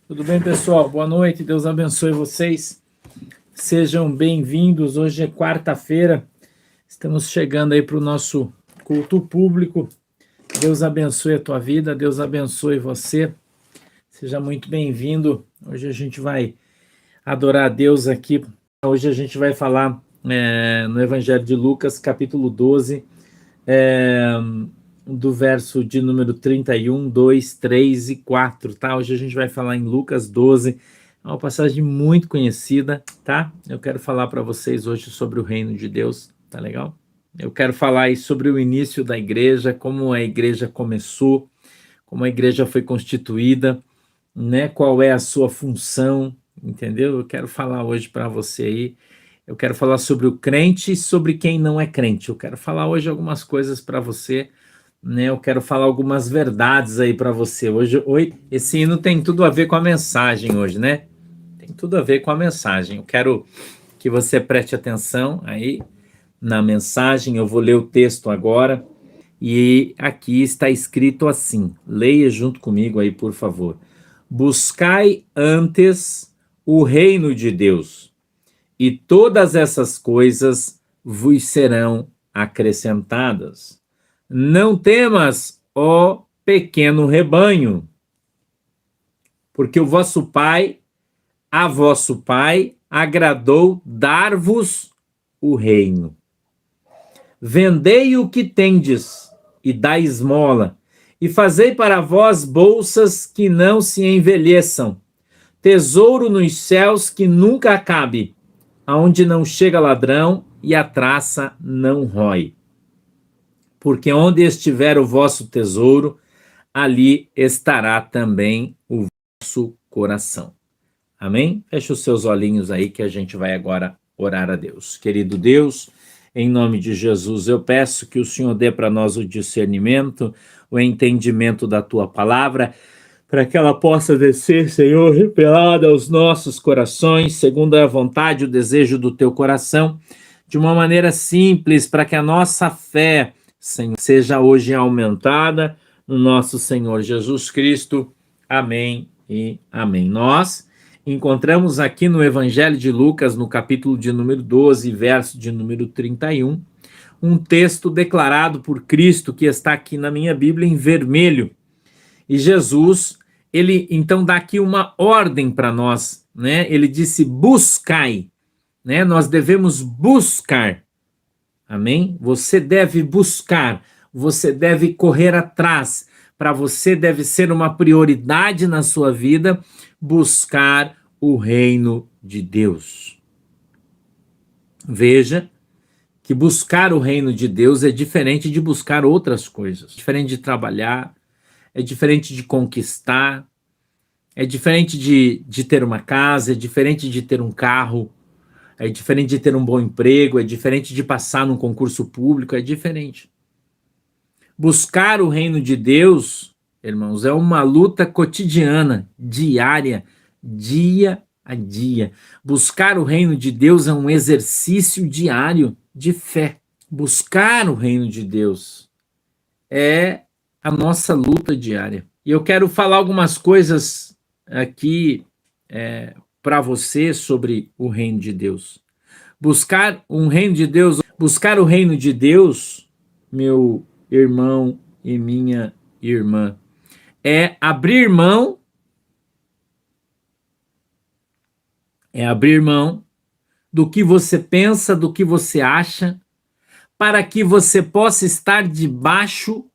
Tudo bem, pessoal? Boa noite, Deus abençoe vocês. Sejam bem-vindos. Hoje é quarta-feira, estamos chegando aí para o nosso culto público. Deus abençoe a tua vida, Deus abençoe você. Seja muito bem-vindo. Hoje a gente vai adorar a Deus aqui. Hoje a gente vai falar no Evangelho de Lucas, capítulo 12, do verso de número 31, 2, 3 e 4, tá? Hoje a gente vai falar em Lucas 12, é uma passagem muito conhecida, tá? Eu quero falar para vocês hoje sobre o reino de Deus, tá legal? Eu quero falar aí sobre o início da igreja, como a igreja começou, como a igreja foi constituída, né? Qual é a sua função, entendeu? Eu quero falar hoje para você aí. Eu quero falar sobre o crente e sobre quem não é crente. Eu quero falar hoje algumas coisas para você, né? Eu quero falar algumas verdades aí para você. Hoje, esse hino tem tudo a ver com a mensagem hoje, né? Tem tudo a ver com a mensagem. Eu quero que você preste atenção aí na mensagem. Eu vou ler o texto agora. E aqui está escrito assim. Leia junto comigo aí, por favor. Buscai antes o reino de Deus, e todas essas coisas vos serão acrescentadas. Não temas, ó pequeno rebanho, porque o vosso Pai, a vosso Pai, agradou dar-vos o reino. Vendei o que tendes e dai esmola, e fazei para vós bolsas que não se envelheçam, tesouro nos céus que nunca acabe, aonde não chega ladrão e a traça não rói. Porque onde estiver o vosso tesouro, ali estará também o vosso coração. Amém? Feche os seus olhinhos aí que a gente vai agora orar a Deus. Querido Deus, em nome de Jesus, eu peço que o Senhor dê para nós o discernimento, o entendimento da tua palavra, para que ela possa descer, Senhor, revelada aos nossos corações, segundo a vontade e o desejo do teu coração, de uma maneira simples, para que a nossa fé, Senhor, seja hoje aumentada no nosso Senhor Jesus Cristo. Amém e amém. Nós encontramos aqui no Evangelho de Lucas, no capítulo de número 12, verso de número 31, um texto declarado por Cristo, que está aqui na minha Bíblia em vermelho. E Jesus, ele então dá aqui uma ordem para nós, né? Ele disse: buscai, né? Nós devemos buscar. Amém? Você deve buscar, você deve correr atrás. Para você deve ser uma prioridade na sua vida buscar o reino de Deus. Veja que buscar o reino de Deus é diferente de buscar outras coisas, diferente de trabalhar, é diferente de conquistar, é diferente de ter uma casa, é diferente de ter um carro, é diferente de ter um bom emprego, é diferente de passar num concurso público, é diferente. Buscar o reino de Deus, irmãos, é uma luta cotidiana, diária, dia a dia. Buscar o reino de Deus é um exercício diário de fé. Buscar o reino de Deus é a nossa luta diária. E eu quero falar algumas coisas aqui para você sobre o reino de Deus. Buscar um reino de Deus, buscar o reino de Deus, meu irmão e minha irmã, é abrir mão do que você pensa, do que você acha, para que você possa estar debaixo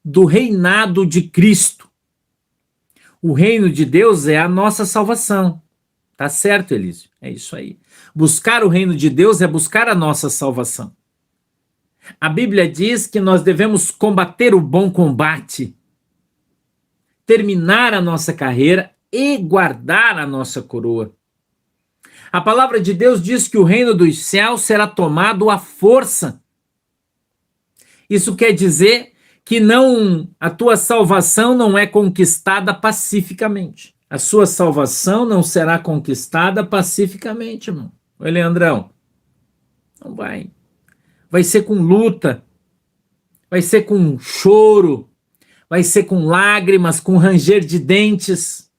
do reinado de Cristo. O reino de Deus é a nossa salvação. Tá certo, Elísio? É isso aí. Buscar o reino de Deus é buscar a nossa salvação. A Bíblia diz que nós devemos combater o bom combate, terminar a nossa carreira e guardar a nossa coroa. A palavra de Deus diz que o reino dos céus será tomado à força. Isso quer dizer que a tua salvação não é conquistada pacificamente. A sua salvação não será conquistada pacificamente, irmão. Oi, Leandrão. Não vai. Vai ser com luta. Vai ser com choro. vai ser com lágrimas, com ranger de dentes.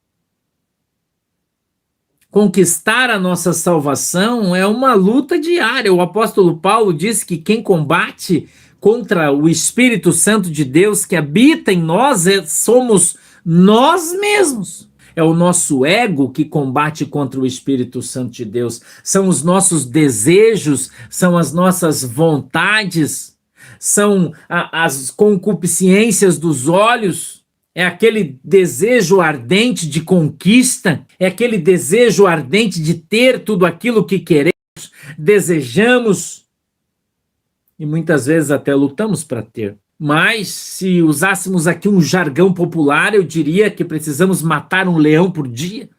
Conquistar a nossa salvação é uma luta diária. O apóstolo Paulo disse que quem combate contra o Espírito Santo de Deus que habita em nós somos nós mesmos. É o nosso ego que combate contra o Espírito Santo de Deus. São os nossos desejos, são as nossas vontades, são as concupiscências dos olhos. É aquele desejo ardente de conquista, é aquele desejo ardente de ter tudo aquilo que queremos, desejamos e muitas vezes até lutamos para ter. Mas se usássemos aqui um jargão popular, eu diria que precisamos matar um leão por dia.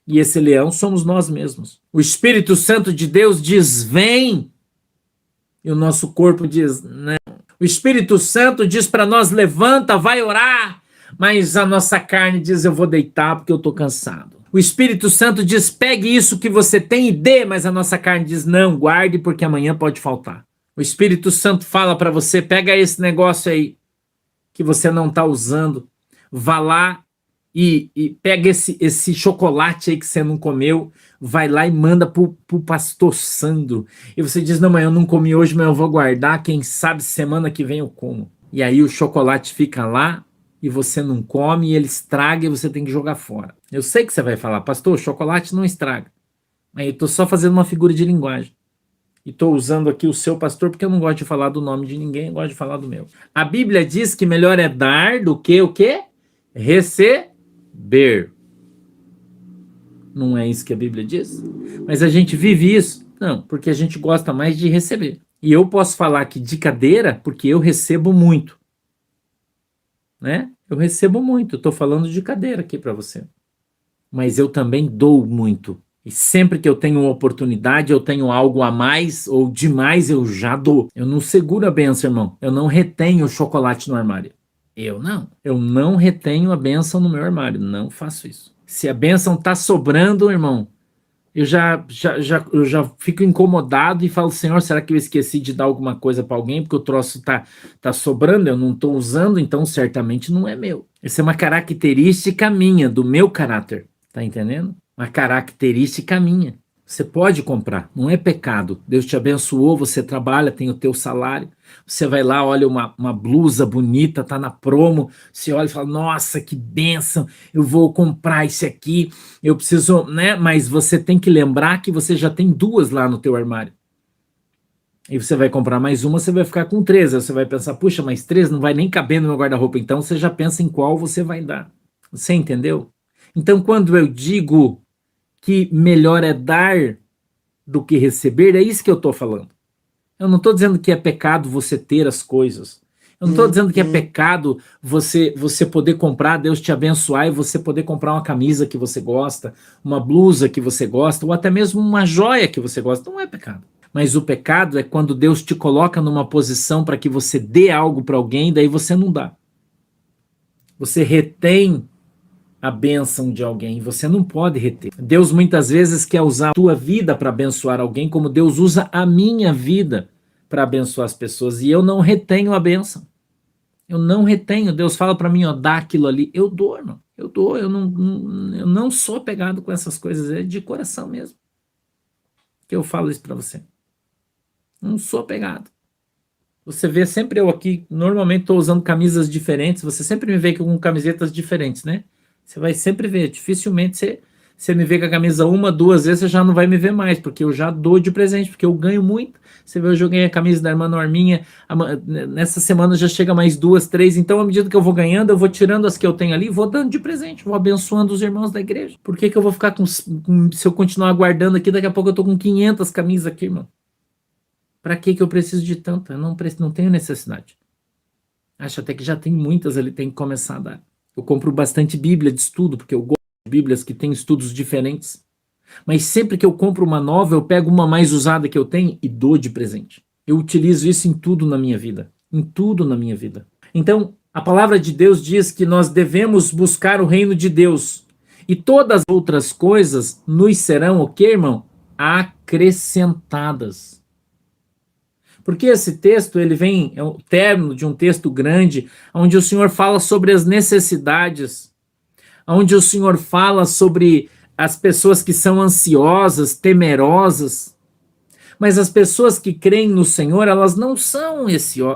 E esse leão somos nós mesmos. O Espírito Santo de Deus diz, vem. E o nosso corpo diz, não. O Espírito Santo diz para nós, levanta, vai orar. Mas a nossa carne diz, eu vou deitar porque eu estou cansado. O Espírito Santo diz, pegue isso que você tem e dê. Mas a nossa carne diz, não, guarde porque amanhã pode faltar. O Espírito Santo fala para você, pega esse negócio aí que você não está usando, vá lá e pega esse chocolate aí que você não comeu, vai lá e manda pro pastor Sandro. E você diz, não, mas eu não comi hoje, mas eu vou guardar, quem sabe semana que vem eu como. E aí o chocolate fica lá e você não come, e ele estraga e você tem que jogar fora. Eu sei que você vai falar, pastor, chocolate não estraga. Aí eu estou só fazendo uma figura de linguagem. E estou usando aqui o seu pastor porque eu não gosto de falar do nome de ninguém, eu gosto de falar do meu. A Bíblia diz que melhor é dar do que o quê? Receber. Não é isso que a Bíblia diz? Mas a gente vive isso? Não, porque a gente gosta mais de receber. E eu posso falar aqui de cadeira porque eu recebo muito. Né? Eu recebo muito, estou falando de cadeira aqui para você. Mas eu também dou muito. E sempre que eu tenho uma oportunidade, eu tenho algo a mais ou demais, eu já dou. Eu não seguro a bênção, irmão. Eu não retenho o chocolate no armário. Eu não retenho a bênção no meu armário. Não faço isso. Se a bênção está sobrando, irmão, eu já fico incomodado e falo, Senhor, será que eu esqueci de dar alguma coisa para alguém? Porque o troço tá sobrando, eu não estou usando, então certamente não é meu. Essa é uma característica minha, do meu caráter. Tá entendendo? Uma característica minha. Você pode comprar, não é pecado. Deus te abençoou, você trabalha, tem o teu salário. Você vai lá, olha uma blusa bonita, tá na promo. Você olha e fala, nossa, que bênção, eu vou comprar isso aqui. Eu preciso, né? Mas você tem que lembrar que você já tem duas lá no teu armário. E você vai comprar mais uma, você vai ficar com 3. Aí você vai pensar, puxa, mas 3 não vai nem caber no meu guarda-roupa. Então você já pensa em qual você vai dar. Você entendeu? Então, quando eu digo que melhor é dar do que receber, é isso que eu estou falando. Eu não estou dizendo que é pecado você ter as coisas. Eu não estou dizendo que é pecado você poder comprar, Deus te abençoar e você poder comprar uma camisa que você gosta, uma blusa que você gosta, ou até mesmo uma joia que você gosta. Não é pecado. Mas o pecado é quando Deus te coloca numa posição para que você dê algo para alguém, daí você não dá. Você retém a bênção de alguém, você não pode reter. Deus muitas vezes quer usar a tua vida para abençoar alguém, como Deus usa a minha vida para abençoar as pessoas, e eu não retenho a bênção. Eu não retenho. Deus fala para mim, ó, dá aquilo ali, eu dou, irmão. Eu dou, eu não sou apegado com essas coisas, é de coração mesmo que eu falo isso para você. Não sou apegado. Você vê sempre eu aqui, normalmente estou usando camisas diferentes, você sempre me vê com camisetas diferentes, né? Você vai sempre ver, dificilmente você me vê com a camisa 1, 2 vezes, você já não vai me ver mais, porque eu já dou de presente, porque eu ganho muito. Você vê, eu joguei a camisa da irmã Norminha, nessa semana já chega mais 2, 3, então à medida que eu vou ganhando, eu vou tirando as que eu tenho ali, vou dando de presente, vou abençoando os irmãos da igreja. Por que eu vou ficar se eu continuar guardando aqui, daqui a pouco eu tô com 500 camisas aqui, irmão? Para que eu preciso de tanto? Eu não tenho necessidade. Acho até que já tem muitas ali, tem que começar a dar. Eu compro bastante Bíblia de estudo, porque eu gosto de Bíblias que têm estudos diferentes. Mas sempre que eu compro uma nova, eu pego uma mais usada que eu tenho e dou de presente. Eu utilizo isso em tudo na minha vida. Em tudo na minha vida. Então, a palavra de Deus diz que nós devemos buscar o reino de Deus. E todas as outras coisas nos serão, o quê, irmão? Acrescentadas. Porque esse texto, ele vem, é o término de um texto grande, onde o Senhor fala sobre as necessidades, onde o Senhor fala sobre as pessoas que são ansiosas, temerosas, mas as pessoas que creem no Senhor, elas não são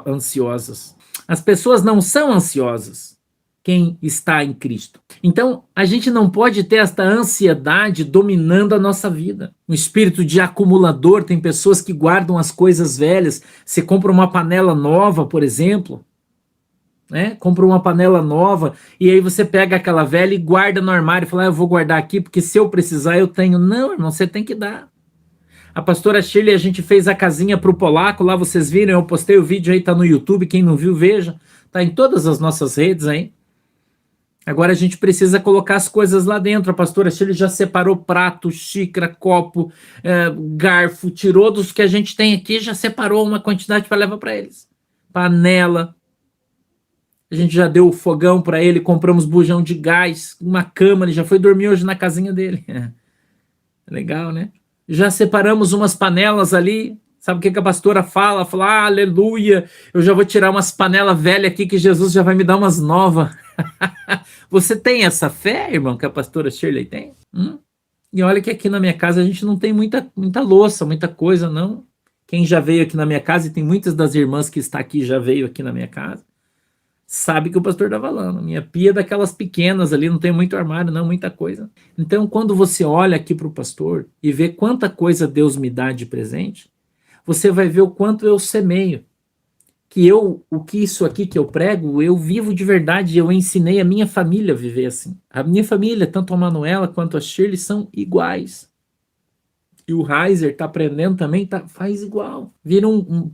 ansiosas. As pessoas não são ansiosas. Quem está em Cristo. Então, a gente não pode ter esta ansiedade dominando a nossa vida. Um espírito de acumulador, tem pessoas que guardam as coisas velhas. Você compra uma panela nova, por exemplo, né? Compra uma panela nova e aí você pega aquela velha e guarda no armário e fala, eu vou guardar aqui porque se eu precisar eu tenho. Não, irmão, você tem que dar. A pastora Shirley, a gente fez a casinha pro polaco, lá vocês viram, eu postei o vídeo aí, tá no YouTube, quem não viu, veja. Tá em todas as nossas redes aí. Agora a gente precisa colocar as coisas lá dentro. A pastora Shirley já separou prato, xícara, copo, garfo, tirou dos que a gente tem aqui, já separou uma quantidade para levar para eles. Panela. A gente já deu o fogão para ele, compramos bujão de gás, uma cama, ele já foi dormir hoje na casinha dele. Legal, né? Já separamos umas panelas ali. Sabe o que a pastora fala? Fala, ah, aleluia, eu já vou tirar umas panelas velhas aqui que Jesus já vai me dar umas novas. Você tem essa fé, irmão, que a pastora Shirley tem? E olha que aqui na minha casa a gente não tem muita louça, muita coisa, não. Quem já veio aqui na minha casa, e tem muitas das irmãs que está aqui já veio aqui na minha casa, sabe que o pastor está falando. Minha pia é daquelas pequenas ali, não tem muito armário, não, muita coisa. Então, quando você olha aqui para o pastor e vê quanta coisa Deus me dá de presente, você vai ver o quanto eu semeio. O que isso aqui que eu prego, eu vivo de verdade, eu ensinei a minha família a viver assim. A minha família, tanto a Manuela quanto a Shirley, são iguais. E o Heiser está aprendendo também, faz igual.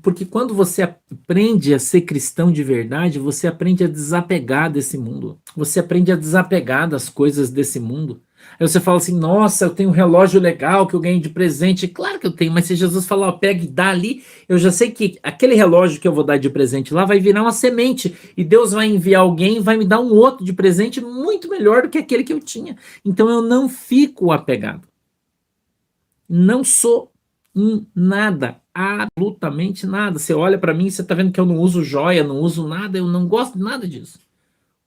Porque quando você aprende a ser cristão de verdade, você aprende a desapegar desse mundo. Você aprende a desapegar das coisas desse mundo. Aí você fala assim, nossa, eu tenho um relógio legal que eu ganhei de presente. Claro que eu tenho, mas se Jesus falar, ó, pega e dá ali, eu já sei que aquele relógio que eu vou dar de presente lá vai virar uma semente. E Deus vai enviar alguém e vai me dar um outro de presente muito melhor do que aquele que eu tinha. Então eu não fico apegado. Não sou nada, absolutamente nada. Você olha para mim e você está vendo que eu não uso joia, não uso nada, eu não gosto de nada disso.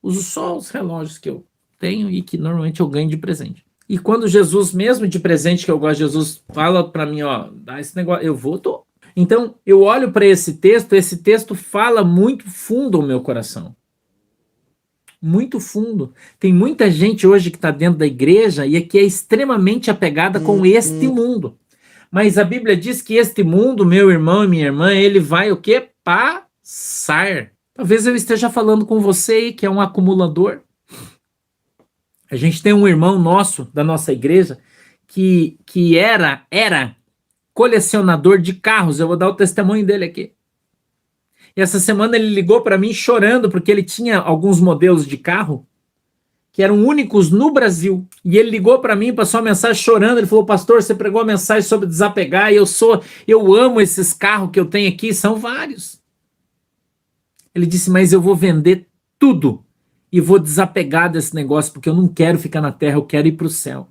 Uso só os relógios que eu tenho e que normalmente eu ganho de presente. E quando Jesus, mesmo de presente que eu gosto, Jesus fala para mim, ó, dá esse negócio, eu vou, tô. Então, eu olho para esse texto fala muito fundo ao meu coração. Muito fundo. Tem muita gente hoje que está dentro da igreja e que é extremamente apegada com este mundo. Mas a Bíblia diz que este mundo, meu irmão e minha irmã, ele vai o quê? Passar. Talvez eu esteja falando com você aí, que é um acumulador. A gente tem um irmão nosso, da nossa igreja, que era colecionador de carros. Eu vou dar o testemunho dele aqui. E essa semana ele ligou para mim chorando, porque ele tinha alguns modelos de carro que eram únicos no Brasil. E ele ligou para mim, passou uma mensagem chorando. Ele falou, pastor, você pregou a mensagem sobre desapegar, e eu amo esses carros que eu tenho aqui, são vários. Ele disse, mas eu vou vender tudo e vou desapegar desse negócio, porque eu não quero ficar na terra, eu quero ir para o céu.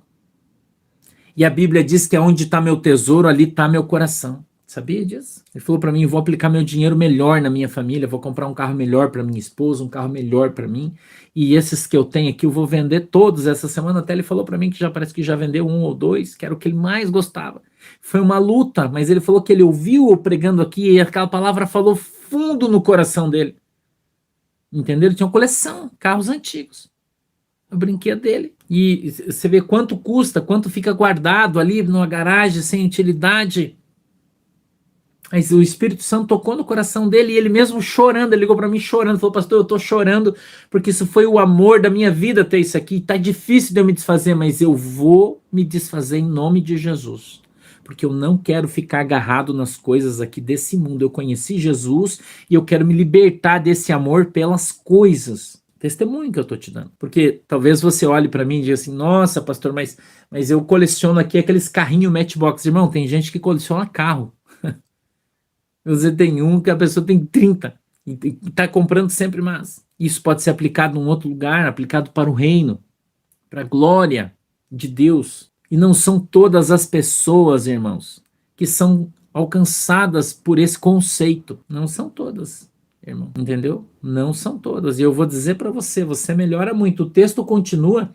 E a Bíblia diz que onde está meu tesouro, ali está meu coração. Sabia disso? Ele falou para mim, vou aplicar meu dinheiro melhor na minha família, vou comprar um carro melhor para minha esposa, um carro melhor para mim, e esses que eu tenho aqui eu vou vender todos. Essa semana até ele falou para mim que parece que já vendeu 1 ou 2, que era o que ele mais gostava. Foi uma luta, mas ele falou que ele ouviu eu pregando aqui e aquela palavra falou fundo no coração dele. Entendeu? Ele tinha uma coleção, carros antigos. O brinquedo dele. E você vê quanto custa, quanto fica guardado ali numa garagem sem utilidade. Mas o Espírito Santo tocou no coração dele e ele mesmo chorando, ele ligou para mim chorando, falou, pastor, eu tô chorando porque isso foi o amor da minha vida ter isso aqui, tá difícil de eu me desfazer, mas eu vou me desfazer em nome de Jesus, porque eu não quero ficar agarrado nas coisas aqui desse mundo. Eu conheci Jesus e eu quero me libertar desse amor pelas coisas. Testemunho que eu tô te dando, porque talvez você olhe para mim e diga assim, nossa, pastor, mas eu coleciono aqui aqueles carrinhos Matchbox. Irmão, tem gente que coleciona carro. Você tem um que a pessoa tem 30 e está comprando sempre mais. Isso pode ser aplicado em outro lugar, aplicado para o reino, para a glória de Deus. E não são todas as pessoas, irmãos, que são alcançadas por esse conceito. Não são todas, irmão, entendeu? Não são todas. E eu vou dizer para você, você melhora muito. O texto continua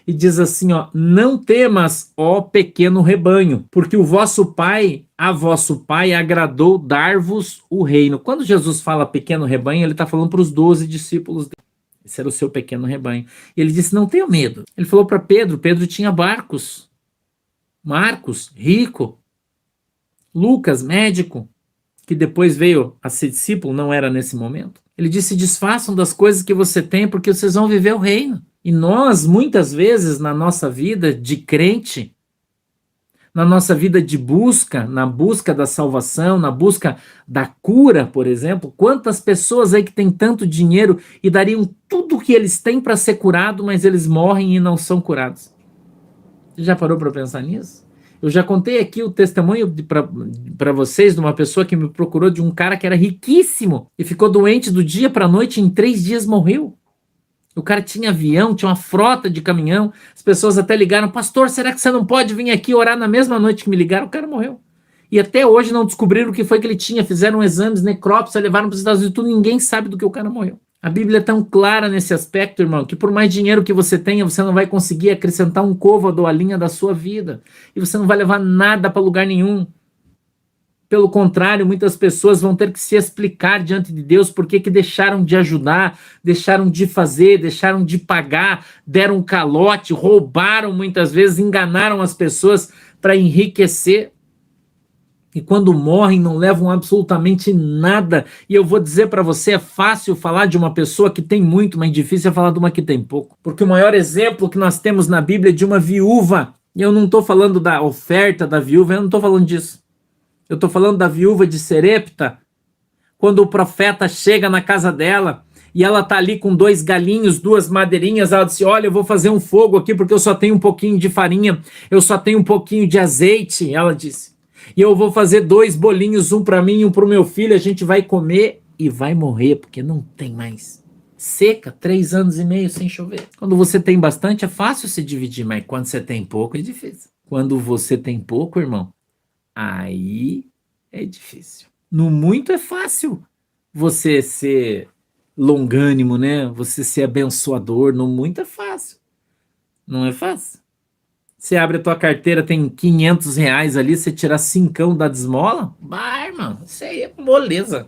e diz assim, ó: não temas, ó pequeno rebanho, porque o vosso pai, a vosso pai agradou dar-vos o reino. Quando Jesus fala pequeno rebanho, ele está falando para os 12 discípulos dele. Esse era o seu pequeno rebanho. E ele disse, não tenha medo. Ele falou para Pedro, Pedro tinha barcos. Marcos, rico. Lucas, médico, que depois veio a ser discípulo, não era nesse momento. Ele disse, desfaçam das coisas que você tem, porque vocês vão viver o reino. E nós, muitas vezes, na nossa vida de crente, na nossa vida de busca, na busca da salvação, na busca da cura, por exemplo, quantas pessoas aí que têm tanto dinheiro e dariam tudo o que eles têm para ser curado, mas eles morrem e não são curados. Você já parou para pensar nisso? Eu já contei aqui o testemunho para vocês de uma pessoa que me procurou, de um cara que era riquíssimo e ficou doente do dia para a noite e em 3 dias morreu. O cara tinha avião, tinha uma frota de caminhão. As pessoas até ligaram, pastor, será que você não pode vir aqui orar na mesma noite que me ligaram? O cara morreu. E até hoje não descobriram o que foi que ele tinha. Fizeram exames, necrópsia, levaram para os Estados Unidos, tudo, ninguém sabe do que o cara morreu. A Bíblia é tão clara nesse aspecto, irmão, que por mais dinheiro que você tenha, você não vai conseguir acrescentar um côvado à linha da sua vida. E você não vai levar nada para lugar nenhum. Pelo contrário, muitas pessoas vão ter que se explicar diante de Deus por que deixaram de ajudar, deixaram de fazer, deixaram de pagar, deram um calote, roubaram muitas vezes, enganaram as pessoas para enriquecer. E quando morrem não levam absolutamente nada. E eu vou dizer para você, é fácil falar de uma pessoa que tem muito, mas difícil é falar de uma que tem pouco. Porque o maior exemplo que nós temos na Bíblia é de uma viúva. E eu não estou falando da oferta da viúva, eu não estou falando disso. Eu estou falando da viúva de Serepta, quando o profeta chega na casa dela e ela está ali com 2 galinhos, 2 madeirinhas, ela disse, olha, eu vou fazer um fogo aqui porque eu só tenho um pouquinho de farinha, eu só tenho um pouquinho de azeite, ela disse, e eu vou fazer 2 bolinhos, um para mim e um para o meu filho, a gente vai comer e vai morrer, porque não tem mais. Seca, 3 anos e meio sem chover. Quando você tem bastante é fácil se dividir, mas quando você tem pouco é difícil. Quando você tem pouco, irmão, aí é difícil. No muito é fácil você ser longânimo, né? Você ser abençoador. No muito é fácil. Não é fácil. Você abre a tua carteira, tem R$ 500 ali, você tirar 5 da esmola? Bah, irmão, isso aí é moleza.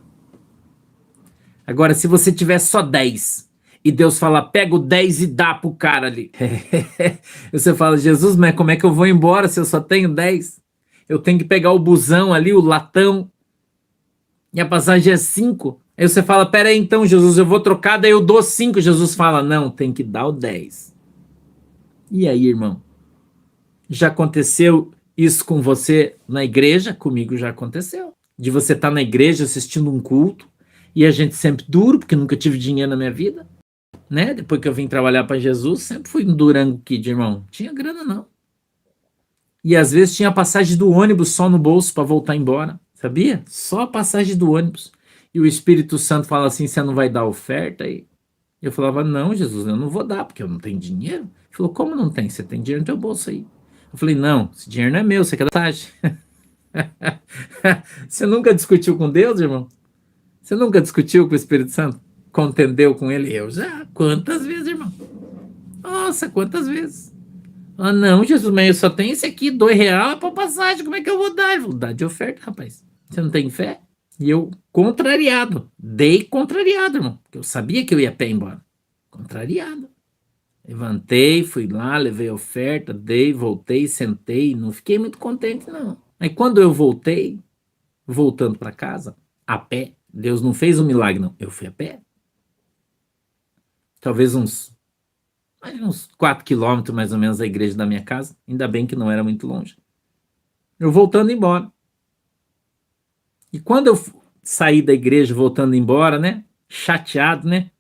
Agora, se você tiver só 10 e Deus fala, pega o 10 e dá pro cara ali. Você fala, Jesus, mas como é que eu vou embora se eu só tenho 10? Eu tenho que pegar o busão ali, o latão, e a passagem é 5. Aí você fala, peraí então, Jesus, eu vou trocar, daí eu dou 5. Jesus fala, não, tem que dar o 10. E aí, irmão? Já aconteceu isso com você na igreja? Comigo já aconteceu. De você estar na igreja assistindo um culto, e a gente sempre duro, porque nunca tive dinheiro na minha vida, né? Depois que eu vim trabalhar para Jesus, sempre fui um Durango Kid, irmão. Não tinha grana, não. E às vezes tinha a passagem do ônibus só no bolso para voltar embora, sabia? Só a passagem do ônibus. E o Espírito Santo fala assim, você não vai dar oferta? E eu falava, não, Jesus, eu não vou dar, porque eu não tenho dinheiro. Ele falou, como não tem? Você tem dinheiro no teu bolso aí. Eu falei, não, esse dinheiro não é meu, você quer dar passagem. Você nunca discutiu com Deus, irmão? Você nunca discutiu com o Espírito Santo? Contendeu com ele? Eu já. Quantas vezes, irmão? Nossa, quantas vezes? Ah, não, Jesus, mas eu só tenho esse aqui, R$ 2 para passagem, como é que eu vou dar? Eu vou dar de oferta, rapaz. Você não tem fé? E eu, contrariado, dei contrariado, irmão, porque eu sabia que eu ia a pé embora. Contrariado. Levantei, fui lá, levei a oferta, dei, voltei, sentei, não fiquei muito contente, não. Aí quando eu voltei, voltando para casa, a pé, Deus não fez um milagre, não. Eu fui a pé. Talvez uns 4 quilômetros mais ou menos da igreja da minha casa. Ainda bem que não era muito longe. Eu voltando embora. E quando eu saí da igreja voltando embora, né? Chateado, né?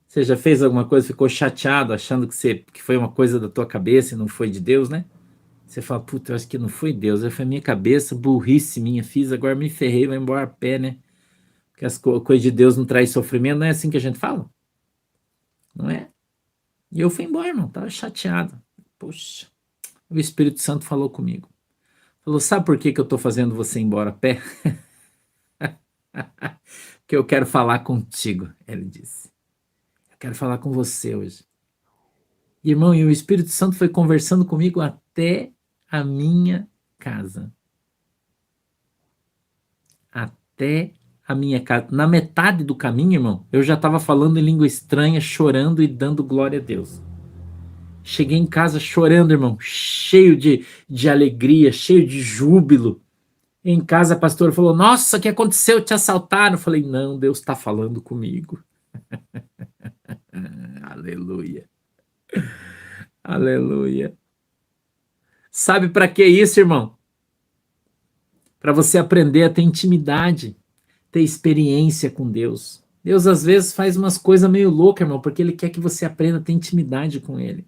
Você já fez alguma coisa, ficou chateado, achando que foi uma coisa da tua cabeça e não foi de Deus, né? Você fala, puta, eu acho que não foi Deus, foi minha cabeça, burrice minha, fiz, agora me ferrei, vou embora a pé, né? Porque as coisas de Deus não traz sofrimento, não é assim que a gente fala? Não é? E eu fui embora, irmão, tava chateado. Poxa, o Espírito Santo falou comigo. Falou, sabe por que que eu estou fazendo você ir embora a pé? Porque eu quero falar contigo, ele disse. Eu quero falar com você hoje. Irmão, e o Espírito Santo foi conversando comigo até a minha casa. Até a minha casa. Na metade do caminho, irmão, eu já estava falando em língua estranha, chorando e dando glória a Deus. Cheguei em casa chorando, irmão, cheio de alegria, cheio de júbilo. Em casa a pastora falou, nossa, o que aconteceu? Te assaltaram? Eu falei, não, Deus está falando comigo. Aleluia. Aleluia. Sabe para que isso, irmão? Para você aprender a ter intimidade, ter experiência com Deus. Deus às vezes faz umas coisas meio loucas, irmão, porque Ele quer que você aprenda a ter intimidade com Ele.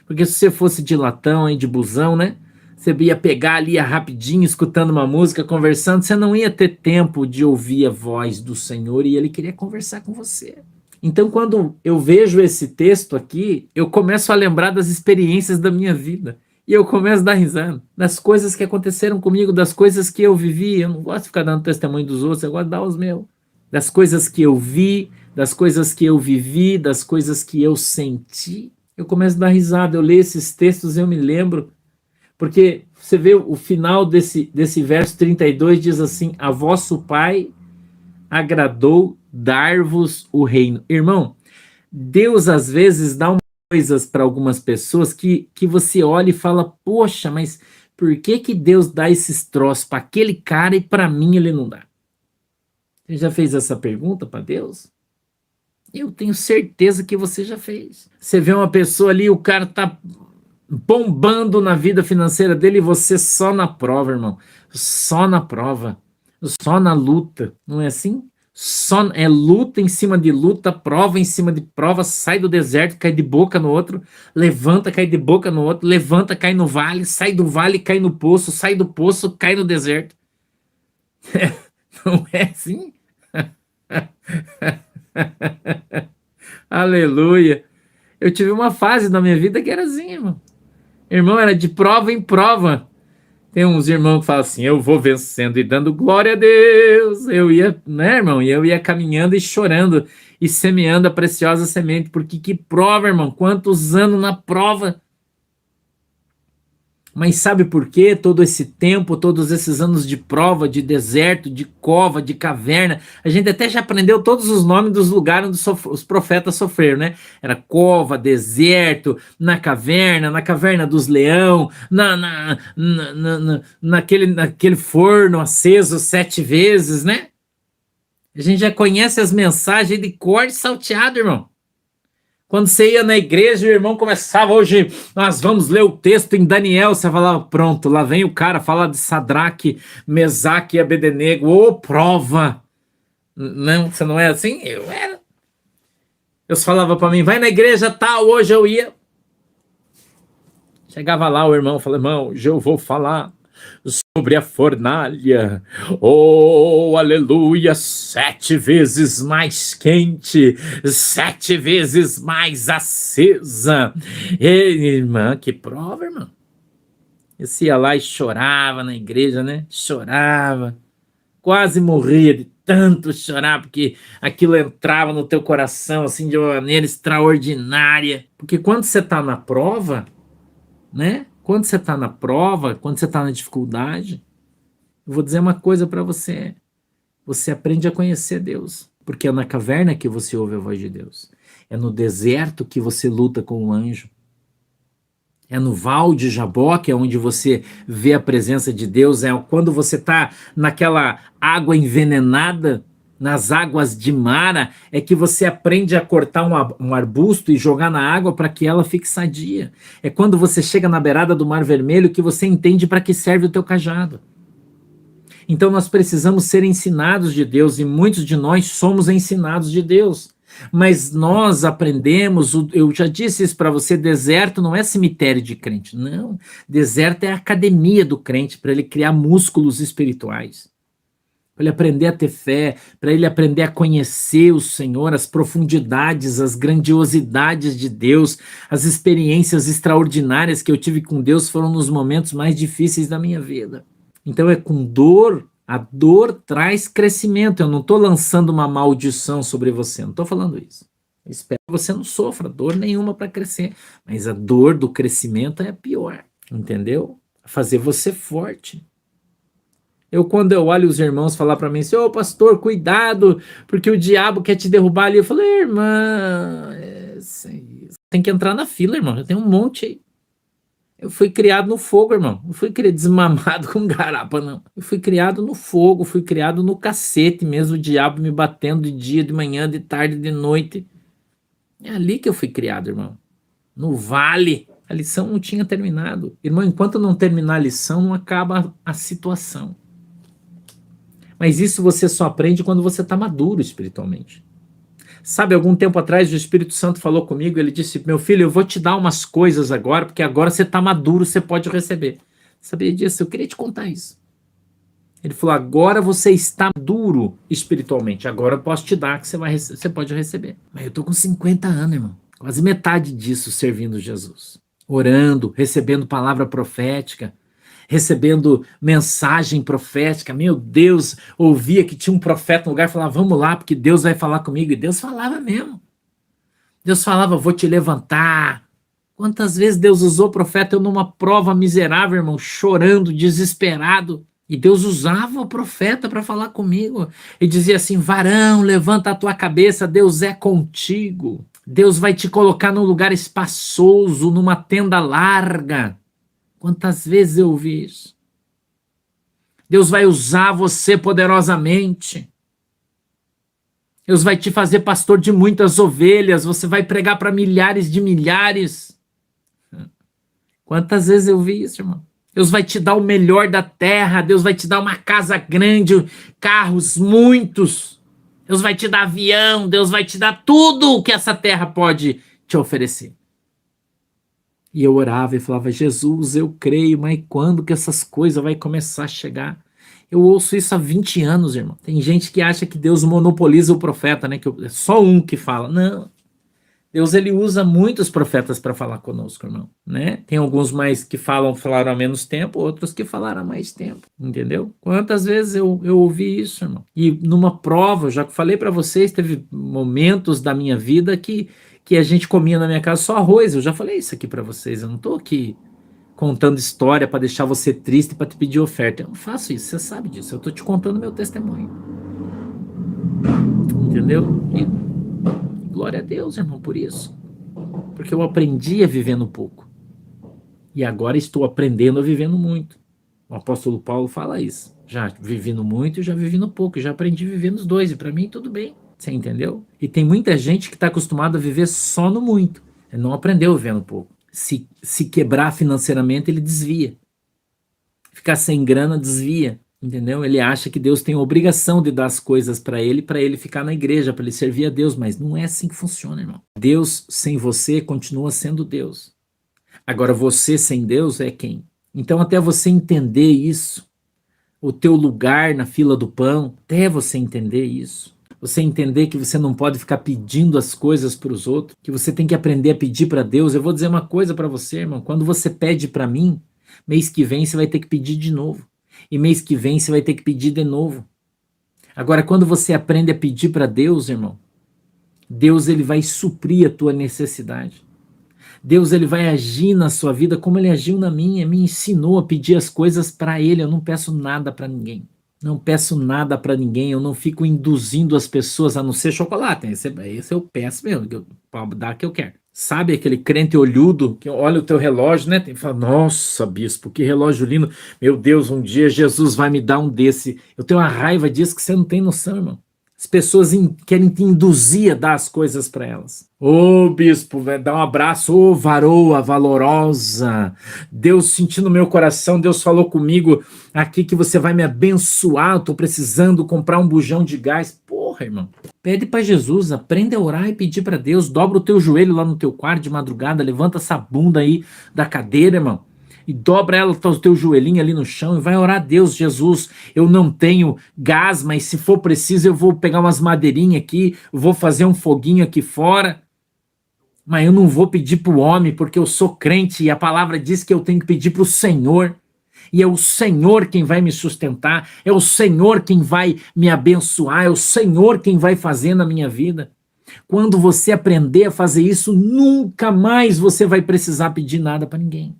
Porque se você fosse de latão, aí, de busão, né? Você ia pegar ali rapidinho, escutando uma música, conversando, você não ia ter tempo de ouvir a voz do Senhor e Ele queria conversar com você. Então, quando eu vejo esse texto aqui, eu começo a lembrar das experiências da minha vida. E eu começo a dar risada das coisas que aconteceram comigo, das coisas que eu vivi. Eu não gosto de ficar dando testemunho dos outros, eu gosto de dar os meus. Das coisas que eu vi, das coisas que eu vivi, das coisas que eu senti. Eu começo a dar risada, eu leio esses textos, eu me lembro. Porque você vê o final desse verso 32, diz assim, a vosso Pai agradou dar-vos o reino. Irmão, Deus às vezes dá coisas para algumas pessoas que você olha e fala, poxa, mas por que que Deus dá esses troços para aquele cara e para mim ele não dá? Você já fez essa pergunta para Deus? Eu tenho certeza que você já fez. Você vê uma pessoa ali, o cara tá bombando na vida financeira dele e você só na prova, irmão. Só na prova. Só na luta. Não é assim? Só é luta em cima de luta, prova em cima de prova, sai do deserto, cai de boca no outro, levanta, cai de boca no outro, levanta, cai no vale, sai do vale, cai no poço, sai do poço, cai no deserto. Não é assim? Aleluia. Eu tive uma fase na minha vida que era assim, irmão. Irmão, era de prova em prova. Tem uns irmãos que falam assim, eu vou vencendo e dando glória a Deus. Eu ia, né, irmão? E eu ia caminhando e chorando e semeando a preciosa semente. Porque que prova, irmão? Quantos anos na prova? Mas sabe por quê? Todo esse tempo, todos esses anos de prova, de deserto, de cova, de caverna, a gente até já aprendeu todos os nomes dos lugares onde os profetas sofreram, né? Era cova, deserto, na caverna dos leão, naquele forno aceso 7 vezes, né? A gente já conhece as mensagens de cor e salteado, irmão. Quando você ia na igreja, o irmão começava, hoje nós vamos ler o texto em Daniel, você falava, pronto, lá vem o cara falar de Sadraque, Mesaque e Abednego, ô prova! Não, você não é assim? Eu era. Deus falava para mim, vai na igreja tal, hoje eu ia. Chegava lá o irmão, falava, irmão, hoje eu vou falar sobre a fornalha, oh, aleluia, 7 vezes mais quente, 7 vezes mais acesa. E, irmã, que prova, irmão. Você ia lá e chorava na igreja, né? Chorava, quase morria de tanto chorar, porque aquilo entrava no teu coração, assim, de uma maneira extraordinária. Porque quando você está na prova, né? Quando você está na prova, quando você está na dificuldade, eu vou dizer uma coisa para você. Você aprende a conhecer Deus, porque é na caverna que você ouve a voz de Deus. É no deserto que você luta com o anjo. É no Val de Jaboque, é onde você vê a presença de Deus. É quando você está naquela água envenenada, nas águas de Mara, é que você aprende a cortar um arbusto e jogar na água para que ela fique sadia. É quando você chega na beirada do Mar Vermelho que você entende para que serve o teu cajado. Então nós precisamos ser ensinados de Deus e muitos de nós somos ensinados de Deus. Mas nós aprendemos, eu já disse isso para você, deserto não é cemitério de crente, não. Deserto é a academia do crente para ele criar músculos espirituais. para ele aprender a ter fé, para ele aprender a conhecer o Senhor, as profundidades, as grandiosidades de Deus, as experiências extraordinárias que eu tive com Deus foram nos momentos mais difíceis da minha vida. Então é com dor, a dor traz crescimento. Eu não estou lançando uma maldição sobre você, não estou falando isso. Eu espero que você não sofra dor nenhuma para crescer, mas a dor do crescimento é a pior, entendeu? Fazer você forte. Quando eu olho os irmãos falar para mim assim, ô pastor, cuidado, porque o diabo quer te derrubar ali. Eu falei, irmã, tem que entrar na fila, irmão, já tem um monte aí. Eu fui criado no fogo, irmão. Não fui criado desmamado com garapa, não. Eu fui criado no fogo, fui criado no cacete mesmo, o diabo me batendo de dia, de manhã, de tarde, de noite. É ali que eu fui criado, irmão. No vale. A lição não tinha terminado. Irmão, enquanto não terminar a lição, não acaba a situação. Mas isso você só aprende quando você está maduro espiritualmente. Sabe, algum tempo atrás o Espírito Santo falou comigo, ele disse, meu filho, eu vou te dar umas coisas agora, porque agora você está maduro, você pode receber. Sabia disso? Eu queria te contar isso. Ele falou, agora você está maduro espiritualmente, agora eu posso te dar, que você pode receber. Mas eu estou com 50 anos, irmão. Quase metade disso servindo Jesus. Orando, recebendo palavra profética, recebendo mensagem profética. Meu Deus, ouvia que tinha um profeta no lugar e falava, vamos lá, porque Deus vai falar comigo. E Deus falava mesmo. Deus falava, vou te levantar. Quantas vezes Deus usou profeta eu numa prova miserável, irmão, chorando, desesperado. E Deus usava o profeta para falar comigo. E dizia assim, varão, levanta a tua cabeça, Deus é contigo. Deus vai te colocar num lugar espaçoso, numa tenda larga. Quantas vezes eu ouvi isso? Deus vai usar você poderosamente. Deus vai te fazer pastor de muitas ovelhas. Você vai pregar para milhares de milhares. Quantas vezes eu ouvi isso, irmão? Deus vai te dar o melhor da terra. Deus vai te dar uma casa grande, carros muitos. Deus vai te dar avião. Deus vai te dar tudo o que essa terra pode te oferecer. E eu orava e falava, Jesus, eu creio, mas quando que essas coisas vai começar a chegar? Eu ouço isso há 20 anos, irmão. Tem gente que acha que Deus monopoliza o profeta, né? Que é só um que fala. Não. Deus, ele usa muitos profetas para falar conosco, irmão. Né? Tem alguns mais que falaram há menos tempo, outros que falaram há mais tempo. Entendeu? Quantas vezes eu ouvi isso, irmão? E numa prova, já falei para vocês, teve momentos da minha vida que a gente comia na minha casa só arroz. Eu já falei isso aqui para vocês. Eu não estou aqui contando história para deixar você triste, para te pedir oferta. Eu não faço isso, você sabe disso. Eu estou te contando meu testemunho. Entendeu? E glória a Deus, irmão, por isso. Porque eu aprendi a viver no pouco. E agora estou aprendendo a viver no muito. O apóstolo Paulo fala isso. Já vivi no muito e já vivi no pouco. Já aprendi a viver nos dois. E para mim, tudo bem. Você entendeu? E tem muita gente que está acostumada a viver só no muito. Ele não aprendeu a viver no pouco. Se quebrar financeiramente, ele desvia. Ficar sem grana, desvia. Entendeu? Ele acha que Deus tem a obrigação de dar as coisas para ele ficar na igreja, para ele servir a Deus. Mas não é assim que funciona, irmão. Deus sem você continua sendo Deus. Agora, você sem Deus é quem? Então, até você entender isso, o teu lugar na fila do pão, até você entender isso, você entender que você não pode ficar pedindo as coisas para os outros, que você tem que aprender a pedir para Deus. Eu vou dizer uma coisa para você, irmão. Quando você pede para mim, mês que vem você vai ter que pedir de novo. E mês que vem você vai ter que pedir de novo. Agora, quando você aprende a pedir para Deus, irmão, Deus, ele vai suprir a tua necessidade. Deus, ele vai agir na sua vida como ele agiu na minha, me ensinou a pedir as coisas para ele. Eu não peço nada para ninguém. Não peço nada para ninguém, eu não fico induzindo as pessoas a não ser chocolate. Esse eu peço mesmo, para dar que eu quero. Sabe aquele crente olhudo que olha o teu relógio, né? Tem que falar, nossa, bispo, que relógio lindo. Meu Deus, um dia Jesus vai me dar um desse. Eu tenho uma raiva disso que você não tem noção, irmão. As pessoas querem te induzir a dar as coisas para elas. Ô bispo, dá um abraço, ô varoa valorosa. Deus sentindo no meu coração, Deus falou comigo aqui que você vai me abençoar. Eu tô precisando comprar um bujão de gás. Porra, irmão. Pede para Jesus, aprende a orar e pedir para Deus. Dobra o teu joelho lá no teu quarto de madrugada, levanta essa bunda aí da cadeira, irmão. e dobra ela, o teu joelhinho ali no chão e vai orar a Deus. Jesus, eu não tenho gás, mas se for preciso eu vou pegar umas madeirinhas aqui, vou fazer um foguinho aqui fora, mas eu não vou pedir para o homem, porque eu sou crente e a palavra diz que eu tenho que pedir para o Senhor. E é o Senhor quem vai me sustentar, é o Senhor quem vai me abençoar, é o Senhor quem vai fazer na minha vida. Quando você aprender a fazer isso, nunca mais você vai precisar pedir nada para ninguém.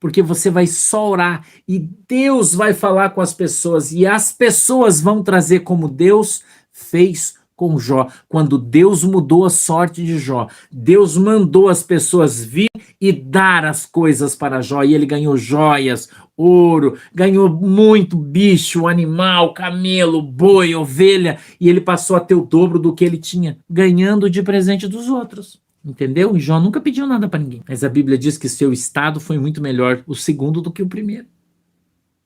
Porque você vai só orar e Deus vai falar com as pessoas e as pessoas vão trazer como Deus fez com Jó. Quando Deus mudou a sorte de Jó, Deus mandou as pessoas vir e dar as coisas para Jó e ele ganhou joias, ouro, ganhou muito bicho, animal, camelo, boi, ovelha e ele passou a ter o dobro do que ele tinha, ganhando de presente dos outros. Entendeu? E Jó nunca pediu nada para ninguém. Mas a Bíblia diz que seu estado foi muito melhor, o segundo, do que o primeiro.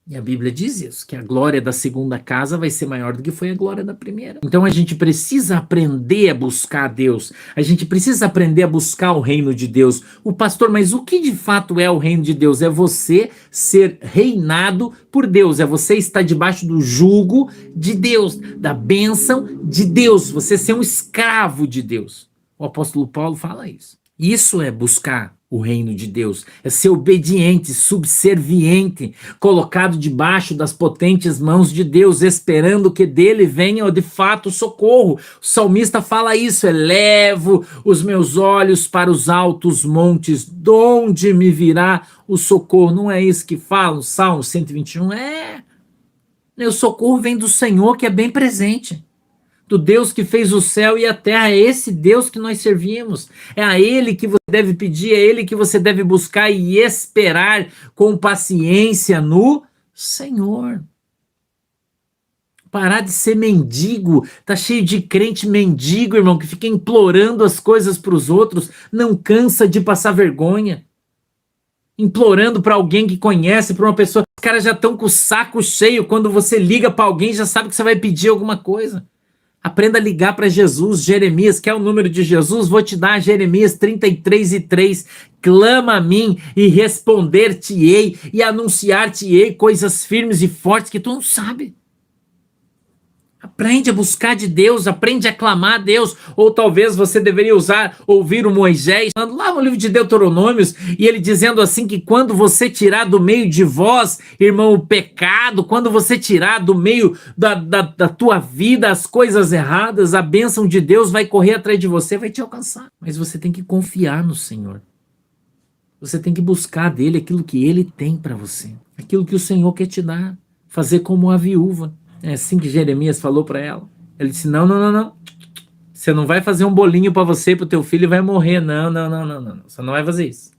E a Bíblia diz isso, que a glória da segunda casa vai ser maior do que foi a glória da primeira. Então a gente precisa aprender a buscar a Deus. A gente precisa aprender a buscar o reino de Deus. O pastor, mas o que de fato é o reino de Deus? É você ser reinado por Deus. É você estar debaixo do jugo de Deus, da bênção de Deus. Você ser um escravo de Deus. O apóstolo Paulo fala isso. Isso é buscar o reino de Deus, é ser obediente, subserviente, colocado debaixo das potentes mãos de Deus, esperando que dele venha de fato socorro. O salmista fala isso: elevo os meus olhos para os altos montes, de onde me virá o socorro? Não é isso que fala o Salmo 121? O socorro vem do Senhor, que é bem presente. Do Deus que fez o céu e a terra, é esse Deus que nós servimos, é a Ele que você deve pedir, é Ele que você deve buscar e esperar com paciência no Senhor. Parar de ser mendigo, tá cheio de crente mendigo, irmão, que fica implorando as coisas para os outros, não cansa de passar vergonha, implorando para alguém que conhece, para uma pessoa, os caras já estão com o saco cheio, quando você liga para alguém já sabe que você vai pedir alguma coisa. Aprenda a ligar para Jesus. Jeremias, quer o número de Jesus? Vou te dar. Jeremias 33:3. Clama a mim e responder-te-ei e anunciar-te-ei coisas firmes e fortes que tu não sabe. Aprende a buscar de Deus, aprende a clamar a Deus. Ou talvez você deveria ouvir o Moisés, lá no livro de Deuteronômios, e ele dizendo assim que quando você tirar do meio de vós, irmão, o pecado, quando você tirar do meio da tua vida as coisas erradas, a bênção de Deus vai correr atrás de você, vai te alcançar. Mas você tem que confiar no Senhor. Você tem que buscar dele aquilo que ele tem para você, aquilo que o Senhor quer te dar, fazer como a viúva. É assim que Jeremias falou para ela. Ele disse: não. Você não vai fazer um bolinho para você e para o teu filho e vai morrer. Não. Você não vai fazer isso.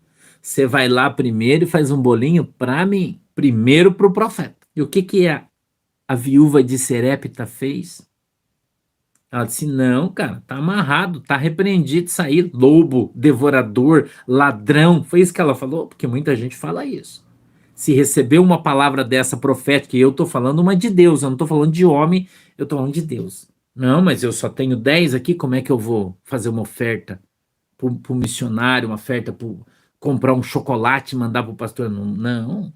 Você vai lá primeiro e faz um bolinho para mim. Primeiro para o profeta. E o que a viúva de Serepta fez? Ela disse: não, cara, tá amarrado, tá repreendido, sair lobo, devorador, ladrão. Foi isso que ela falou? Porque muita gente fala isso. Se recebeu uma palavra dessa profética, e eu estou falando uma de Deus, eu não estou falando de homem, eu estou falando de Deus. Não, mas eu só tenho 10 aqui, como é que eu vou fazer uma oferta para o missionário, uma oferta para comprar um chocolate e mandar para o pastor? Não,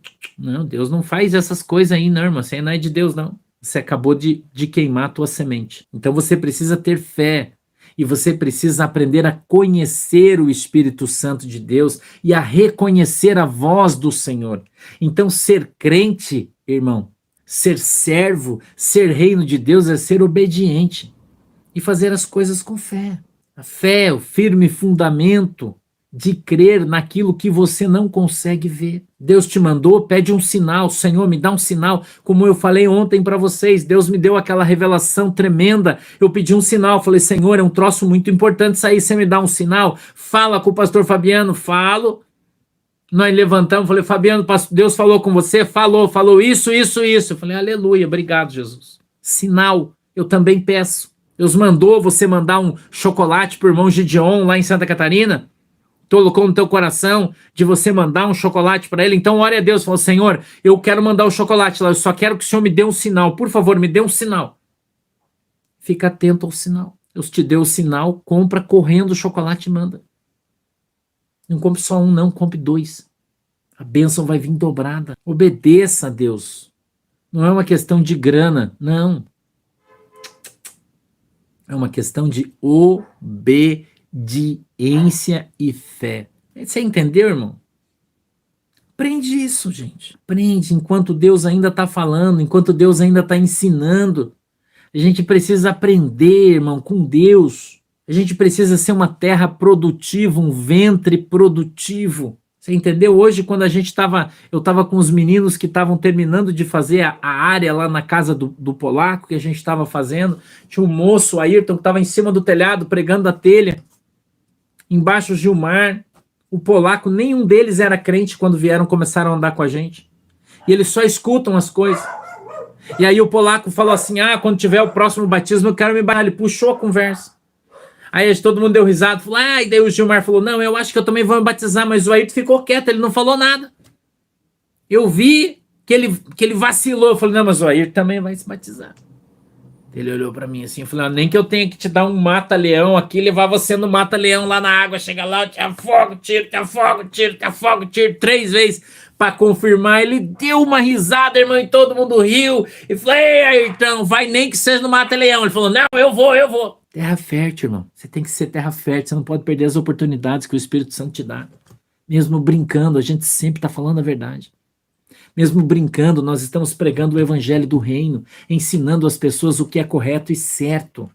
Deus não faz essas coisas aí, não, irmão, isso aí não é de Deus, não. Você acabou de queimar a tua semente. Então você precisa ter fé. E você precisa aprender a conhecer o Espírito Santo de Deus e a reconhecer a voz do Senhor. Então, ser crente, irmão, ser servo, ser reino de Deus é ser obediente e fazer as coisas com fé. A fé é o firme fundamento de crer naquilo que você não consegue ver. Deus te mandou, pede um sinal. Senhor, me dá um sinal. Como eu falei ontem para vocês, Deus me deu aquela revelação tremenda. Eu pedi um sinal, falei: Senhor, é um troço muito importante isso aí, você me dá um sinal? Fala com o pastor Fabiano. Falo. Nós levantamos, falei: Fabiano, Deus falou com você? Falou isso. Eu falei: aleluia, obrigado, Jesus. Sinal, eu também peço. Deus mandou você mandar um chocolate para o irmão Gideon lá em Santa Catarina? Colocou no teu coração de você mandar um chocolate para ele? Então ore a Deus, fala: Senhor, eu quero mandar o chocolate lá, eu só quero que o Senhor me dê um sinal, por favor, me dê um sinal. Fica atento ao sinal. Deus te deu o sinal, compra correndo o chocolate e manda. Não compre só um, não, compre 2. A bênção vai vir dobrada. Obedeça a Deus. Não é uma questão de grana, não. É uma questão de obediência e fé. Você entendeu, irmão? Aprende isso, gente. Aprende enquanto Deus ainda está falando, enquanto Deus ainda está ensinando. A gente precisa aprender, irmão, com Deus. A gente precisa ser uma terra produtiva, um ventre produtivo. Você entendeu? Hoje, quando eu estava com os meninos que estavam terminando de fazer a área lá na casa do polaco, que a gente estava fazendo, tinha um moço, o Ayrton, que estava em cima do telhado pregando a telha, embaixo o Gilmar, o polaco, nenhum deles era crente quando começaram a andar com a gente. E eles só escutam as coisas. E aí o polaco falou assim, quando tiver o próximo batismo eu quero me batizar. Ele puxou a conversa. Aí todo mundo deu risada, falou, e daí o Gilmar falou, não, eu acho que eu também vou me batizar, mas o Ayrton ficou quieto, ele não falou nada. Eu vi que ele vacilou, eu falei, não, mas o Ayrton também vai se batizar. Ele olhou pra mim assim, eu falei, nem que eu tenha que te dar um mata-leão aqui, levar você no mata-leão lá na água, chega lá, eu te afogo, tiro, te afogo, tiro, te afogo, tiro, 3 vezes pra confirmar. Ele deu uma risada, irmão, e todo mundo riu, e falei, Ayrton, vai nem que seja no mata-leão. Ele falou, não, eu vou. Terra fértil, irmão. Você tem que ser terra fértil. Você não pode perder as oportunidades que o Espírito Santo te dá. Mesmo brincando, a gente sempre está falando a verdade. Mesmo brincando, nós estamos pregando o evangelho do reino, ensinando as pessoas o que é correto e certo.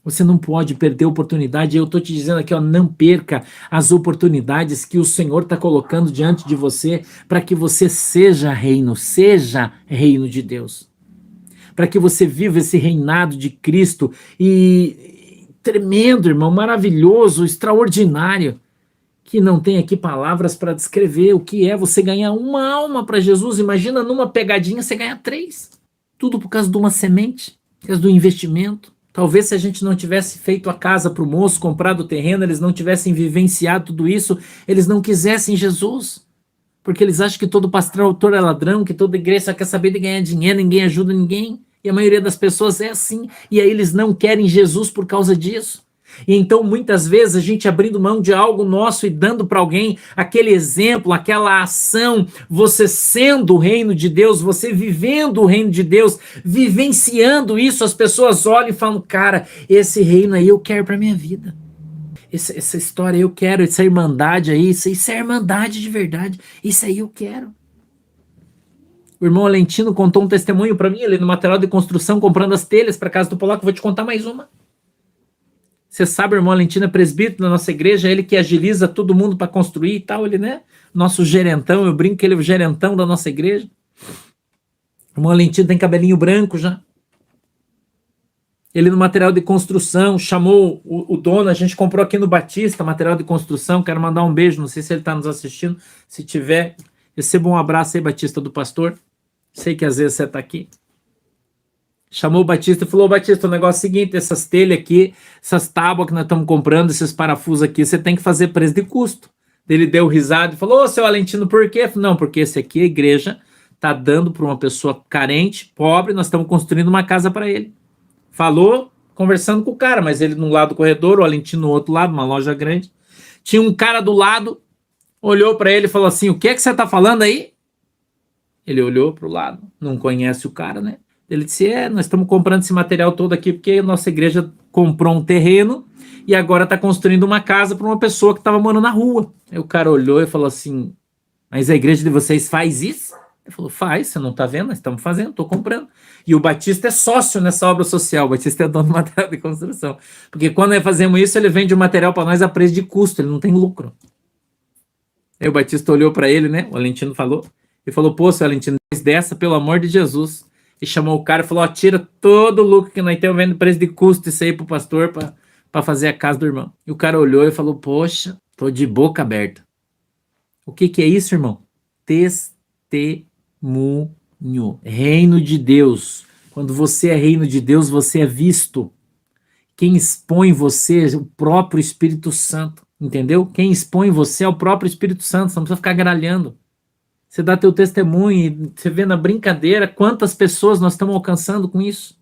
Você não pode perder a oportunidade. Eu estou te dizendo aqui, não perca as oportunidades que o Senhor está colocando diante de você para que você seja reino de Deus. Para que você viva esse reinado de Cristo e tremendo, irmão, maravilhoso, extraordinário, que não tem aqui palavras para descrever o que é você ganhar uma alma para Jesus. Imagina numa pegadinha você ganhar 3. Tudo por causa de uma semente, por causa do investimento. Talvez se a gente não tivesse feito a casa para o moço, comprado o terreno, eles não tivessem vivenciado tudo isso, eles não quisessem Jesus. Porque eles acham que todo pastor é ladrão, que toda igreja só quer saber de ganhar dinheiro, ninguém ajuda ninguém. E a maioria das pessoas é assim. E aí eles não querem Jesus por causa disso. E então muitas vezes a gente abrindo mão de algo nosso e dando para alguém aquele exemplo, aquela ação, você sendo o reino de Deus, você vivendo o reino de Deus, vivenciando isso, as pessoas olham e falam, cara, esse reino aí eu quero para minha vida. Essa história eu quero, essa irmandade aí, isso é irmandade de verdade, isso aí eu quero. O irmão Alentino contou um testemunho para mim, ele no material de construção, comprando as telhas para casa do polaco. Vou te contar mais uma. Você sabe, o irmão Alentino é presbítero da nossa igreja, ele que agiliza todo mundo para construir e tal, ele, né? Nosso gerentão, eu brinco que ele é o gerentão da nossa igreja. O irmão Alentino tem cabelinho branco já. Ele no material de construção chamou o dono, a gente comprou aqui no Batista material de construção, quero mandar um beijo, não sei se ele está nos assistindo, se tiver, receba um abraço aí, Batista, do pastor. Sei que às vezes você está aqui. Chamou o Batista e falou, Batista, o negócio é o seguinte, essas telhas aqui, essas tábuas que nós estamos comprando, esses parafusos aqui, você tem que fazer preço de custo. Ele deu risada e falou, seu Alentino, por quê? Falei, não, porque esse aqui a igreja está dando para uma pessoa carente, pobre, nós estamos construindo uma casa para ele. Falou, conversando com o cara, mas ele num lado do corredor, o Alentino no outro lado, uma loja grande. Tinha um cara do lado, olhou para ele e falou assim, o que é que você está falando aí? Ele olhou para o lado, não conhece o cara, né? Ele disse, nós estamos comprando esse material todo aqui porque a nossa igreja comprou um terreno e agora está construindo uma casa para uma pessoa que estava morando na rua. Aí o cara olhou e falou assim, mas a igreja de vocês faz isso? Ele falou, faz, você não está vendo? Nós estamos fazendo, estou comprando. E o Batista é sócio nessa obra social, o Batista é dono do material de construção. Porque quando nós fazemos isso, ele vende o material para nós a preço de custo, ele não tem lucro. Aí o Batista olhou para ele, né? O Alentino falou, e falou, pô, seu Alentino, dessa, pelo amor de Jesus. E chamou o cara e falou, tira todo o lucro que nós temos vendo preço de custo isso aí pro pastor para fazer a casa do irmão. E o cara olhou e falou, poxa, tô de boca aberta. O que é isso, irmão? Testemunho. Reino de Deus. Quando você é reino de Deus, você é visto. Quem expõe você é o próprio Espírito Santo. Entendeu? Quem expõe você é o próprio Espírito Santo. Você não precisa ficar gralhando. Você dá teu testemunho e você vê na brincadeira quantas pessoas nós estamos alcançando com isso.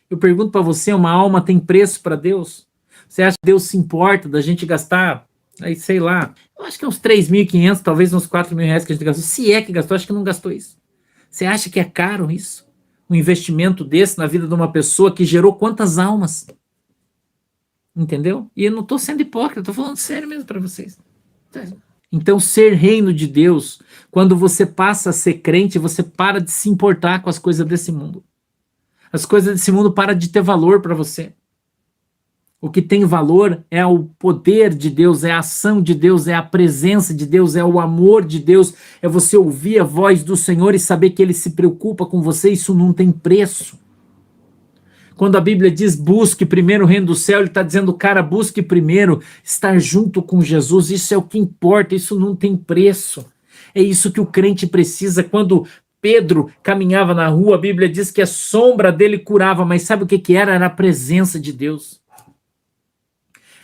Eu pergunto para você, uma alma tem preço para Deus? Você acha que Deus se importa da gente gastar Aí, sei lá, eu acho que é uns 3.500, talvez uns 4 mil reais que a gente gastou. Se é que gastou, acho que não gastou isso. Você acha que é caro isso? Um investimento desse na vida de uma pessoa que gerou quantas almas? Entendeu? E eu não estou sendo hipócrita, estou falando sério mesmo para vocês. Então, ser reino de Deus, quando você passa a ser crente, você para de se importar com as coisas desse mundo. As coisas desse mundo param de ter valor para você. O que tem valor é o poder de Deus, é a ação de Deus, é a presença de Deus, é o amor de Deus, é você ouvir a voz do Senhor e saber que Ele se preocupa com você. Isso não tem preço. Quando a Bíblia diz busque primeiro o reino do céu, ele está dizendo, cara, busque primeiro estar junto com Jesus. Isso é o que importa, isso não tem preço. É isso que o crente precisa. Quando Pedro caminhava na rua, a Bíblia diz que a sombra dele curava, mas sabe o que que era? Era a presença de Deus.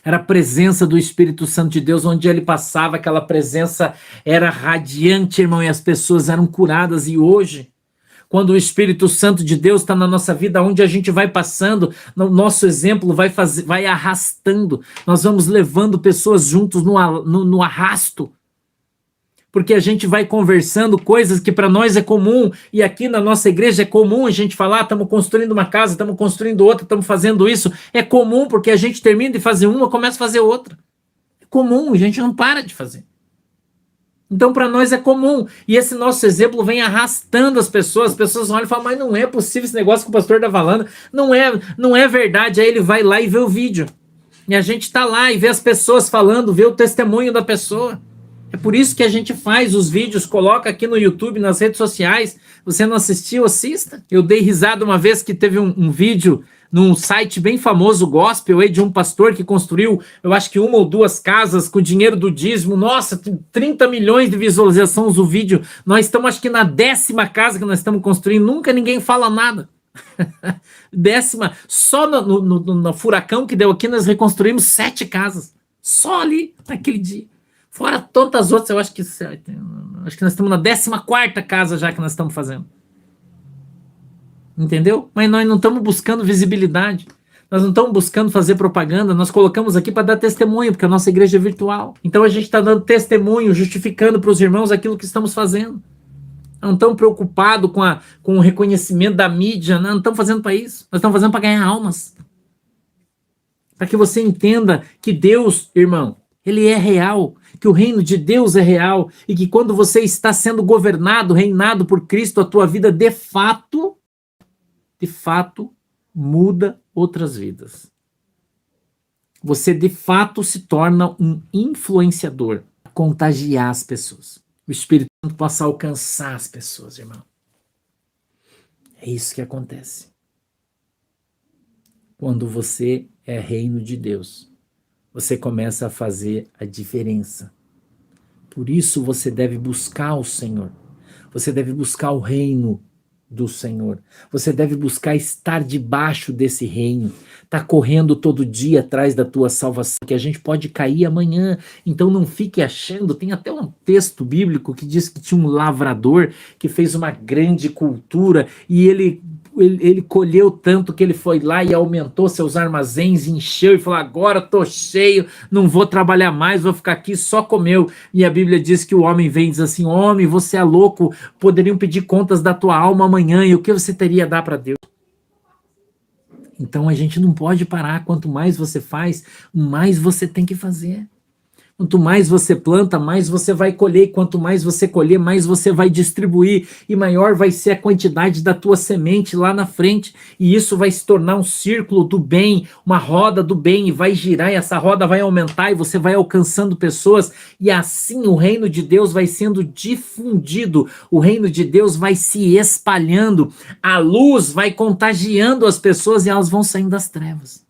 Era a presença do Espírito Santo de Deus, onde ele passava, aquela presença era radiante, irmão, e as pessoas eram curadas. E hoje, quando o Espírito Santo de Deus está na nossa vida, onde a gente vai passando, no nosso exemplo vai arrastando, nós vamos levando pessoas juntos no arrasto, porque a gente vai conversando coisas que para nós é comum, e aqui na nossa igreja é comum a gente falar, estamos construindo uma casa, estamos construindo outra, estamos fazendo isso, é comum porque a gente termina de fazer uma, começa a fazer outra, é comum, a gente não para de fazer. Então, para nós é comum. E esse nosso exemplo vem arrastando as pessoas olham e falam, mas não é possível esse negócio que o pastor está falando. Não é verdade. Aí ele vai lá e vê o vídeo. E a gente está lá e vê as pessoas falando, vê o testemunho da pessoa. É por isso que a gente faz os vídeos, coloca aqui no YouTube, nas redes sociais. Você não assistiu? Assista. Eu dei risada uma vez que teve um vídeo num site bem famoso, gospel, aí, de um pastor que construiu, eu acho que 1 ou 2 casas com dinheiro do dízimo. Nossa, 30 milhões de visualizações o vídeo. Nós estamos, acho que na 10ª casa que nós estamos construindo. Nunca ninguém fala nada. 10ª. Só no furacão que deu aqui, nós reconstruímos 7 casas. Só ali, naquele dia. Fora tantas outras, eu acho que nós estamos na 14ª casa já que nós estamos fazendo. Entendeu? Mas nós não estamos buscando visibilidade. Nós não estamos buscando fazer propaganda. Nós colocamos aqui para dar testemunho, porque a nossa igreja é virtual. Então a gente está dando testemunho, justificando para os irmãos aquilo que estamos fazendo. Não estamos preocupados com o reconhecimento da mídia. Não estamos fazendo para isso. Nós estamos fazendo para ganhar almas. Para que você entenda que Deus, irmão, Ele é real, que o reino de Deus é real e que quando você está sendo governado, reinado por Cristo, a tua vida de fato muda outras vidas. Você de fato se torna um influenciador, contagiar as pessoas. O Espírito Santo possa alcançar as pessoas, irmão. É isso que acontece. Quando você é reino de Deus, você começa a fazer a diferença. Por isso você deve buscar o Senhor. Você deve buscar o reino do Senhor. Você deve buscar estar debaixo desse reino. Tá correndo todo dia atrás da tua salvação, que a gente pode cair amanhã. Então não fique achando, tem até um texto bíblico que diz que tinha um lavrador que fez uma grande cultura e ele colheu tanto que ele foi lá e aumentou seus armazéns, encheu e falou, agora tô cheio, não vou trabalhar mais, vou ficar aqui, só comeu. E a Bíblia diz que o homem vem e diz assim, homem, você é louco, poderiam pedir contas da tua alma amanhã, e o que você teria a dar para Deus? Então a gente não pode parar, quanto mais você faz, mais você tem que fazer. Quanto mais você planta, mais você vai colher. Quanto mais você colher, mais você vai distribuir. E maior vai ser a quantidade da tua semente lá na frente. E isso vai se tornar um círculo do bem, uma roda do bem. E vai girar, e essa roda vai aumentar. E você vai alcançando pessoas. E assim o reino de Deus vai sendo difundido. O reino de Deus vai se espalhando. A luz vai contagiando as pessoas e elas vão saindo das trevas.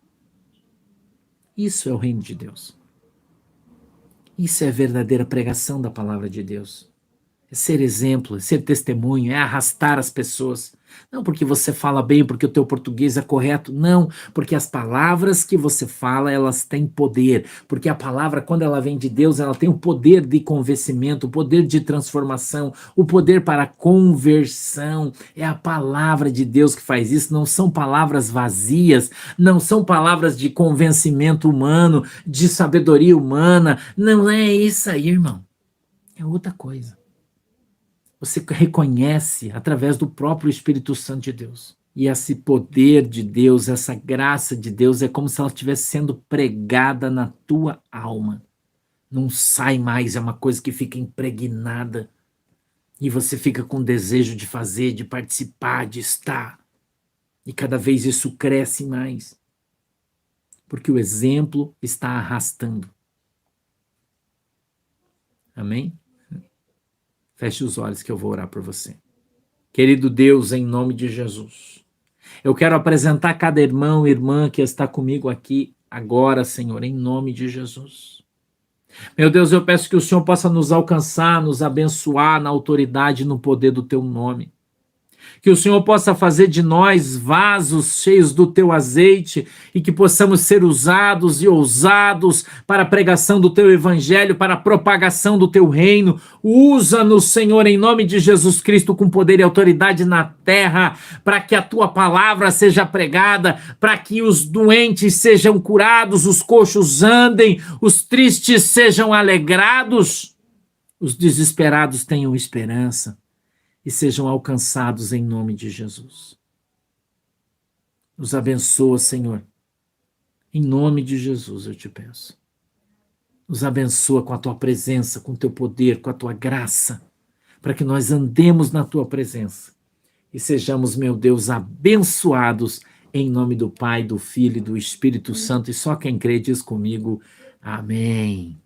Isso é o reino de Deus. Isso é a verdadeira pregação da palavra de Deus. é ser exemplo, é ser testemunho, é arrastar as pessoas. Não porque você fala bem, porque o teu português é correto, não, porque as palavras que você fala, elas têm poder, porque a palavra, quando ela vem de Deus, ela tem o poder de convencimento, o poder de transformação, o poder para conversão. É a palavra de Deus que faz isso, não são palavras vazias, não são palavras de convencimento humano, de sabedoria humana, não é isso aí, irmão, é outra coisa. Você reconhece através do próprio Espírito Santo de Deus. E esse poder de Deus, essa graça de Deus, é como se ela estivesse sendo pregada na tua alma. Não sai mais, é uma coisa que fica impregnada. E você fica com desejo de fazer, de participar, de estar. E cada vez isso cresce mais. Porque o exemplo está arrastando. Amém? Feche os olhos que eu vou orar por você. Querido Deus, em nome de Jesus, eu quero apresentar cada irmão e irmã que está comigo aqui agora, Senhor, em nome de Jesus. Meu Deus, eu peço que o Senhor possa nos alcançar, nos abençoar na autoridade e no poder do teu nome. Que o Senhor possa fazer de nós vasos cheios do teu azeite e que possamos ser usados e ousados para a pregação do teu evangelho, para a propagação do teu reino. Usa-nos, Senhor, em nome de Jesus Cristo, com poder e autoridade na terra, para que a tua palavra seja pregada, para que os doentes sejam curados, os coxos andem, os tristes sejam alegrados, os desesperados tenham esperança e sejam alcançados em nome de Jesus. Nos abençoa, Senhor. Em nome de Jesus eu te peço. Nos abençoa com a tua presença, com o teu poder, com a tua graça, para que nós andemos na tua presença e sejamos, meu Deus, abençoados em nome do Pai, do Filho e do Espírito Santo. E só quem crê diz comigo, amém.